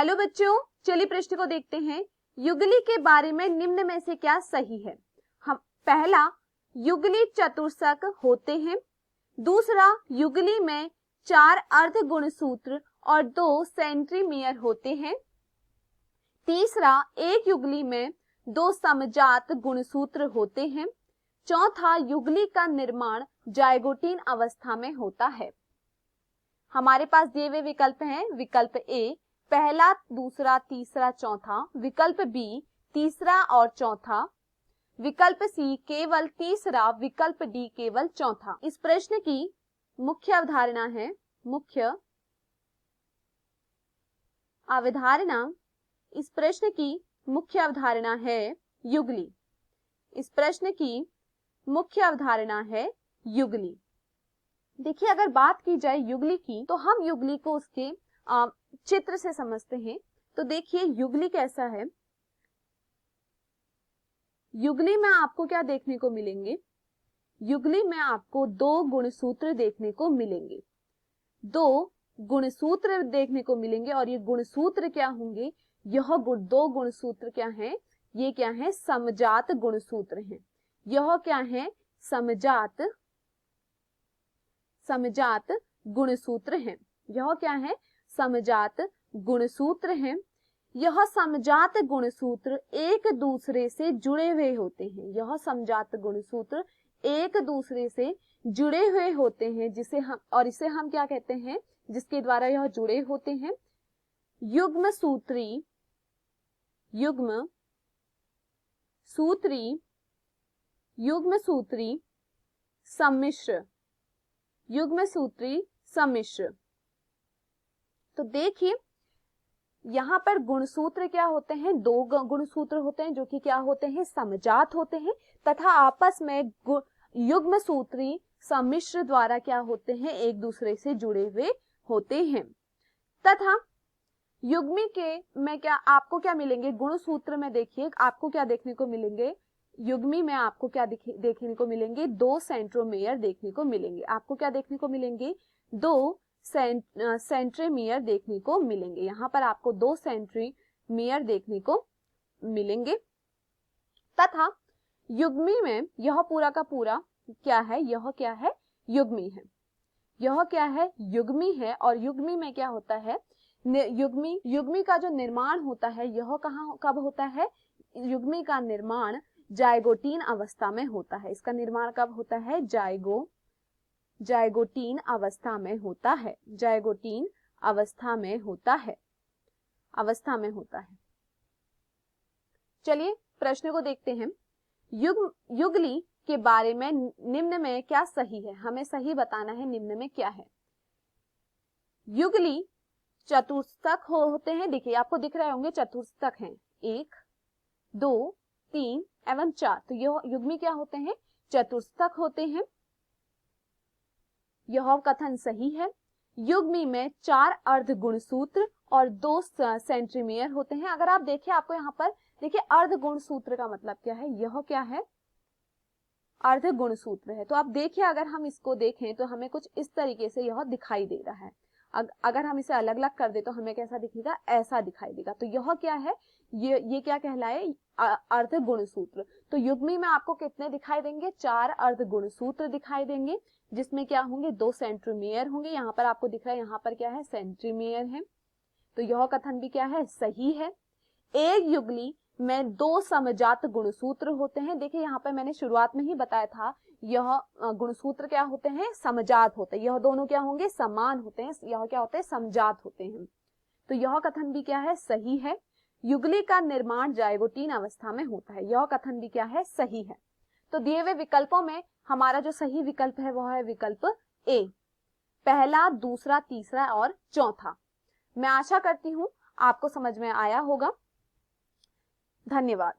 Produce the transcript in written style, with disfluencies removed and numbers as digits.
Hello बच्चों, चलिए प्रश्न को देखते हैं। युगली के बारे में निम्न में से क्या सही है? हम पहला, युगली चतुर्थक होते हैं। दूसरा, युगली में 4 अर्ध गुणसूत्र और 2 सेंट्रीमियर होते हैं। तीसरा, एक युगली में 2 समजात गुणसूत्र होते हैं। चौथा, युगली का निर्माण जाइगोटीन अवस्था में होता है। हमारे पास दिए हुए विकल्प हैं। विकल्प ए पहला, दूसरा, तीसरा, चौथा। विकल्प बी तीसरा और चौथा। विकल्प सी केवल तीसरा। विकल्प डी केवल चौथा। इस प्रश्न की मुख्य अवधारणा है इस प्रश्न की मुख्य अवधारणा है युगली। इस प्रश्न की मुख्य अवधारणा है युगली। देखिए, अगर बात की जाए युगली की तो हम युगली को उसके चित्र से समझते हैं। तो देखिए युगली कैसा है। युगली में आपको क्या देखने को मिलेंगे? युगली में आपको 2 गुणसूत्र देखने को मिलेंगे। 2 गुणसूत्र देखने को मिलेंगे और ये गुणसूत्र क्या होंगे? यह 2 गुणसूत्र क्या हैं? ये क्या हैं? समजात गुणसूत्र हैं। यह क्या है? समजात गुणसूत्र हैं। यह क्या है? समजात गुणसूत्र हैं। यह समजात गुणसूत्र एक दूसरे से जुड़े हुए होते हैं। यह समजात गुणसूत्र एक दूसरे से जुड़े हुए होते हैं, इसे हम क्या कहते हैं? जिसके द्वारा यह जुड़े होते हैं, युग्म सूत्री सम्मिश्र। तो देखिए यहां पर गुणसूत्र क्या होते हैं? 2 गुणसूत्र होते हैं जो कि क्या होते हैं? समजात होते हैं, तथा आपस में युग्म सूत्री सम्मिश्र द्वारा क्या होते हैं? एक दूसरे से जुड़े हुए होते हैं। तथा युग्मी के में क्या आपको क्या मिलेंगे? गुणसूत्र में देखिए आपको क्या देखने को मिलेंगे? युग्मी में आपको क्या देखने को मिलेंगे? 2 सेंट्रोमेयर देखने को मिलेंगे। आपको क्या देखने को मिलेंगे? 2 सेंट्रीमियर देखने को मिलेंगे। यहाँ पर आपको 2 सेंट्रीमियर देखने को मिलेंगे। तथा युग्मी में यह पूरा का पूरा क्या है? यह क्या है? युग्मी है। यह क्या है? युग्मी है। और युग्मी में क्या होता है? युग्मी का जो निर्माण होता है यह कब होता है? युग्मी का निर्माण जाइगोटीन अवस्था में होता है। इसका निर्माण कब होता है? जाइगोटीन अवस्था में होता है। जाइगोटीन अवस्था में होता है। चलिए प्रश्न को देखते हैं। युगली के बारे में निम्न में क्या सही है? हमें सही बताना है निम्न में क्या है। युगली चतुर्थक होते हैं। देखिए आपको दिख रहे होंगे चतुर्थक हैं, 1, 2, 3 एवं 4। तो यह युग्मी क्या होते हैं? चतुर्थक होते हैं। यह कथन सही है। युग्मी में 4 अर्ध गुणसूत्र और 2 सेंट्रीमियर होते हैं। अगर आप देखिए, आपको यहाँ पर देखिए अर्ध गुणसूत्र का मतलब क्या है? यह क्या है? अर्ध गुणसूत्र है। तो आप देखिए, अगर हम इसको देखें तो हमें कुछ इस तरीके से यह दिखाई दे रहा है। अगर हम इसे अलग अलग कर दे तो हमें कैसा दिखेगा? ऐसा दिखाई देगा। तो यह क्या है? ये क्या कहलाए? अर्ध गुणसूत्र। तो युग्मी में आपको कितने दिखाई देंगे? 4 अर्ध गुणसूत्र दिखाई देंगे, जिसमें क्या होंगे? 2 सेंट्रीमियर होंगे। यहाँ पर आपको दिख रहा है, यहाँ पर क्या है? सेंट्रीमियर है। तो यह कथन भी क्या है? सही है। एक युगली में 2 समजात गुणसूत्र होते हैं। देखिए यहाँ पर मैंने शुरुआत में ही बताया था, यह गुणसूत्र क्या होते हैं? समजात होते हैं। यह दोनों क्या होंगे? समान होते हैं। यह क्या होते हैं? समजात होते हैं। तो यह कथन भी क्या है? सही है। युगली का निर्माण जाइगोटीन अवस्था में होता है। यह कथन भी क्या है? सही है। तो दिए हुए विकल्पों में हमारा जो सही विकल्प है वह है विकल्प ए, पहला, दूसरा, तीसरा और चौथा। मैं आशा करती हूं आपको समझ में आया होगा। धन्यवाद।